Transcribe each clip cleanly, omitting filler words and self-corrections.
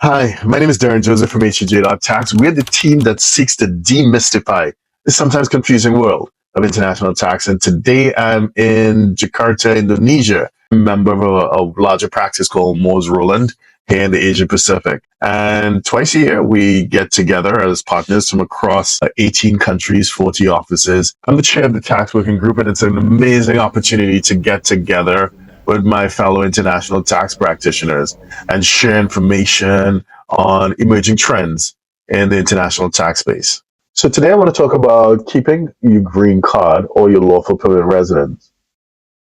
Hi, my name is Darren Joseph from HEJ.Tax. We're the team that seeks to demystify the sometimes confusing world of international tax. And today I'm in Jakarta, Indonesia, a member of a larger practice called Moores Roland here in the Asia Pacific. And twice a year, we get together as partners from across 18 countries, 40 offices. I'm the chair of the tax working group, and it's an amazing opportunity to get together with my fellow international tax practitioners and share information on emerging trends in the international tax space. So today I want to talk about keeping your green card or your lawful permanent residence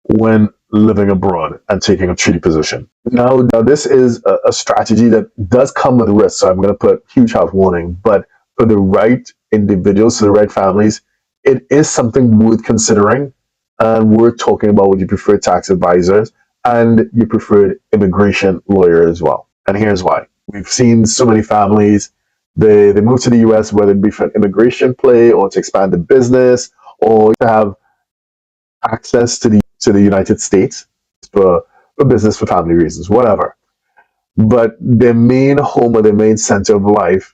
when living abroad and taking a treaty position. Now this is a strategy that does come with risks, so I'm going to put huge health warning, but for the right individuals, for the right families, it is something worth considering. And we're talking about with your preferred tax advisors and your preferred immigration lawyer as well. And here's why. We've seen so many families, they move to the US, whether it be for an immigration play or to expand the business or to have access to the United States for business, for family reasons, whatever. But their main home or their main center of life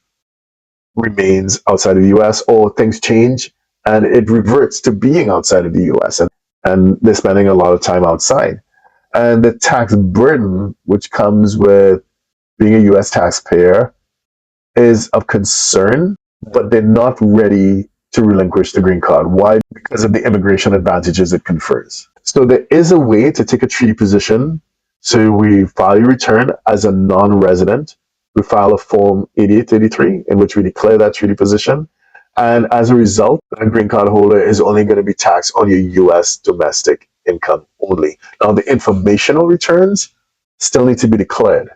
remains outside of the US, or things change and it reverts to being outside of the US. And they're spending a lot of time outside. And the tax burden, which comes with being a US taxpayer, is of concern, but they're not ready to relinquish the green card. Why? Because of the immigration advantages it confers. So there is a way to take a treaty position. So we file your return as a non-resident. We file a Form 8883 in which we declare that treaty position. And as a result, a green card holder is only going to be taxed on your US domestic income only. Now, the informational returns still need to be declared,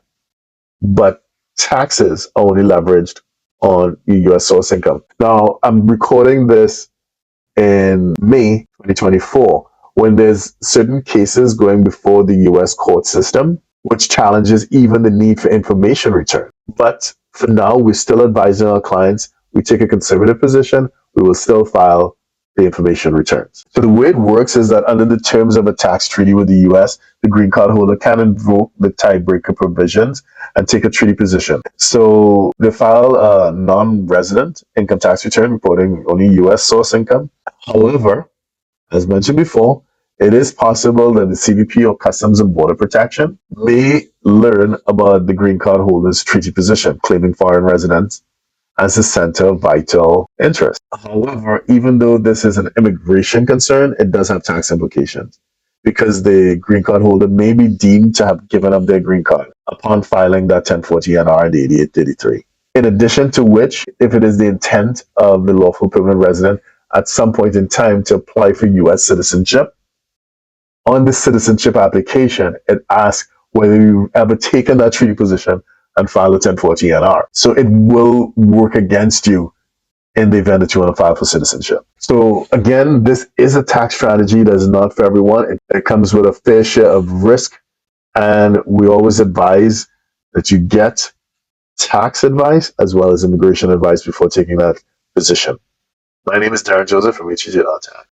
but taxes are only leveraged on your US source income. Now, I'm recording this in May 2024 when there's certain cases going before the US court system, which challenges even the need for information return. But for now, we're still advising our clients. We take a conservative position. We will still file the information returns. So the way it works is that under the terms of a tax treaty with the US, the green card holder can invoke the tiebreaker provisions and take a treaty position. So they file a non-resident income tax return reporting only US source income. However, as mentioned before, it is possible that the CBP or Customs and Border Protection may learn about the green card holder's treaty position, claiming foreign residence as a center of vital interest. However, even though this is an immigration concern, it does have tax implications because the green card holder may be deemed to have given up their green card upon filing that 1040 NR and 8833. In addition to which, if it is the intent of the lawful permanent resident at some point in time to apply for US citizenship, on the citizenship application, it asks whether you've ever taken that treaty position and file a 1040 NR. So it will work against you in the event that you want to file for citizenship. So again, this is a tax strategy that is not for everyone. It comes with a fair share of risk. And we always advise that you get tax advice as well as immigration advice before taking that position. My name is Darren Joseph from HEJ.Tax.